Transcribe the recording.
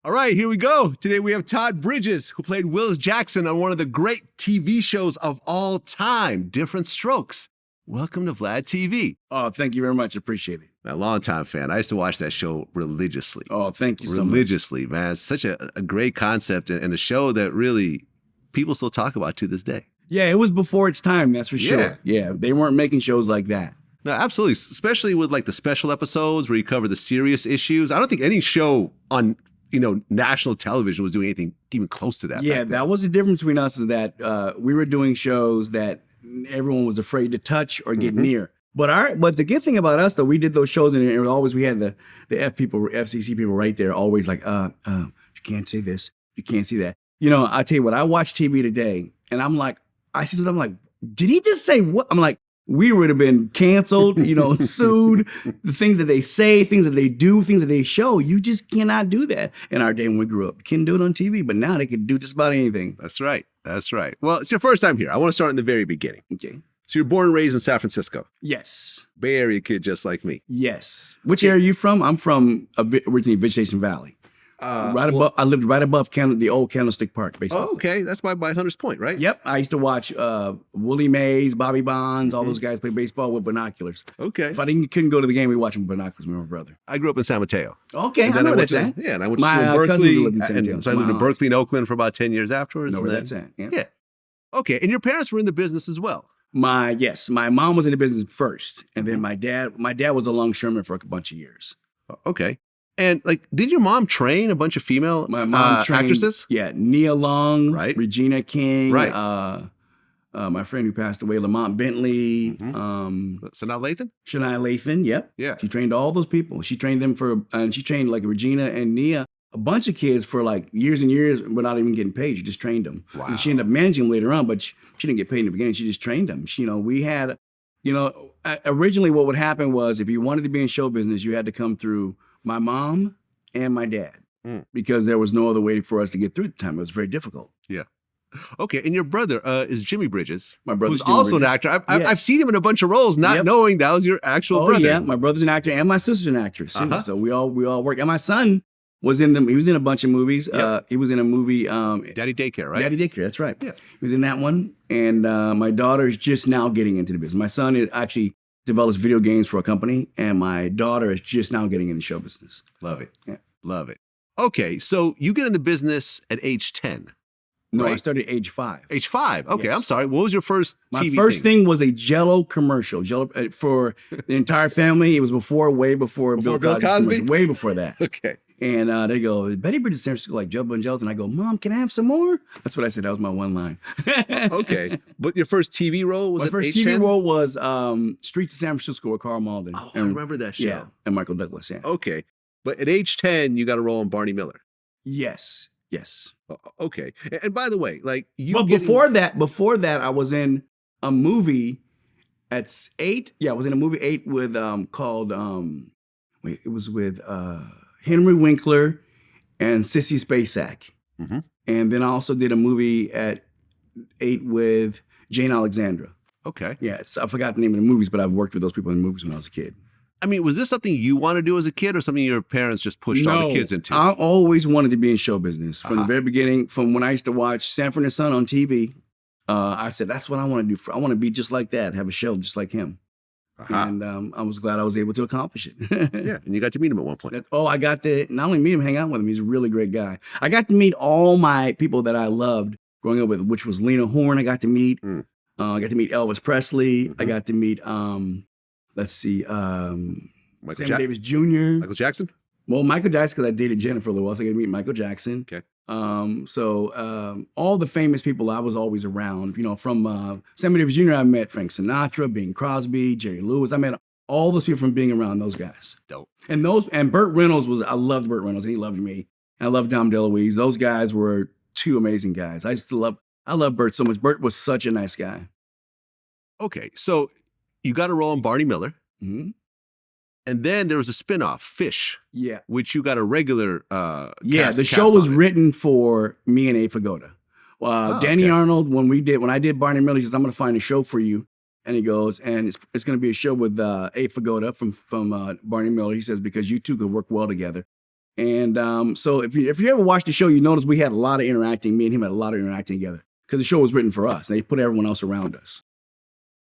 All right, here we go. Today we have Todd Bridges, who played Willis Jackson on one of the great TV shows of all time, Diff'rent Strokes. Welcome to Vlad TV. Oh, thank you very much. Appreciate it. A longtime fan. I used to watch that show religiously. Oh, thank you so much. Religiously, man. It's such a great concept and a show that really people still talk about to this day. Yeah, it was before its time, that's for sure. Yeah, they weren't making shows like that. No, absolutely. Especially with like the special episodes where you cover the serious issues. I don't think any show on national television was doing anything even close to that. Yeah, that was the difference between us, is that we were doing shows that everyone was afraid to touch or get near. But the good thing about us, though, we did those shows, and it was always, we had the FCC people right there, always like, you can't say this, you can't see that. I tell you what, I watch TV today, and I'm like, I see something, I'm like, did he just say what? I'm like, we would have been canceled, sued. The things that they say, things that they do, things that they show, you just cannot do that in our day when we grew up. You couldn't do it on TV, but now they can do just about anything. That's right. That's right. Well, it's your first time here. I want to start in the very beginning. Okay. So you're born and raised in San Francisco. Yes. Bay Area kid just like me. Yes. Which area are you from? I'm from originally Vegetation Valley. I lived right above the old Candlestick Park, basically. Oh, okay. That's by Hunters Point, right? Yep. I used to watch Willie Mays, Bobby Bonds, all those guys play baseball with binoculars. Okay. If I couldn't go to the game, we watch them with binoculars with my brother. I grew up in San Mateo. Okay, I know where that's at. Yeah, and I went to school in Berkeley. So I lived in Berkeley and Oakland for about 10 years afterwards. Know where that's at. Yeah. Okay, and your parents were in the business as well. My mom was in the business first, and then my dad was a longshoreman for a bunch of years. Okay. And did your mom train a bunch of female my mom trained, actresses? Yeah, Nia Long, right. Regina King, right. My friend who passed away, Lamont Bentley, Sanaa Lathan? Sanaa Lathan, yep. Yeah. She trained all those people. She trained them and she trained Regina and Nia, a bunch of kids for years and years without even getting paid. She just trained them. Wow. And she ended up managing them later on, but she didn't get paid in the beginning. She just trained them. We had, originally what would happen was if you wanted to be in show business, you had to come through my mom and my dad because there was no other way for us to get through at the time. It was very difficult. Yeah. Okay, and your brother is Jimmy Bridges. My brother's who's also Bridges. an actor. I've seen him in a bunch of roles, not knowing that was your actual brother. Oh yeah, my brother's an actor and my sister's an actress. So we all work. And my son was in a bunch of movies. Yep. He was in a movie, Daddy Daycare, right? Daddy Daycare, that's right. Yeah. He was in that one. And my daughter is just now getting into the business. My son actually develops video games for a company, and my daughter is just now getting into show business. Love it. Yeah. Love it. Okay, so you get in the business at age 10. No, right? I started at age 5. Age 5. Okay, Yes. I'm sorry. What was your first TV My first thing was a Jell-O commercial. Jell-O for the entire family. It was way before Bill Cosby. Way before that. Okay. And they go, Betty Bridges San Francisco like Jell-O and Gelatin. I go, Mom, can I have some more? That's what I said. That was my one line. Okay. But your first TV role was my first age TV 10? role was Streets of San Francisco with Carl Malden. Oh, I remember that show. Yeah, and Michael Douglas, yeah. Okay. But at age 10, you got a role on Barney Miller. Yes. Okay. And by the way, before that, I was in a movie at 8. Yeah, I was in a movie 8 with called it was with Henry Winkler and Sissy Spacek. Mm-hmm. And then I also did a movie at 8 with Jane Alexandra. Okay. Yeah, I forgot the name of the movies, but I've worked with those people in movies when I was a kid. I mean, was this something you wanted to do as a kid or something your parents just pushed all the kids into? I always wanted to be in show business. From the very beginning, from when I used to watch Sanford and Son on TV, I said, that's what I want to do. I want to be just like that, have a show just like him. And I was glad I was able to accomplish it. Yeah, and you got to meet him at one point. I got to not only meet him, hang out with him. He's a really great guy. I got to meet all my people that I loved growing up with, which was Lena Horne I got to meet. I got to meet Elvis Presley. I got to meet, Sammy Davis Jr. Michael Jackson? Well, Michael Jackson, because I dated Jennifer for a little while, so I got to meet Michael Jackson. Okay. All the famous people I was always around, from Sammy Davis Jr., I met Frank Sinatra, Bing Crosby, Jerry Lewis. I met all those people from being around those guys. Dope. And Burt Reynolds I loved Burt Reynolds, and he loved me. I loved Dom DeLuise. Those guys were two amazing guys. I love Burt so much. Burt was such a nice guy. Okay, so you got a role in Barney Miller. Mm-hmm. And then there was a spinoff, Fish. Yeah. Which you got a regular the show was written for me and A. Fagoda. Danny Arnold, when I did Barney Miller, he says, I'm going to find a show for you. And he goes, and it's going to be a show with A. Fagoda from Barney Miller. He says, because you two could work well together. And so if you ever watch the show, you notice we had a lot of interacting. Me and him had a lot of interacting together because the show was written for us. They put everyone else around us.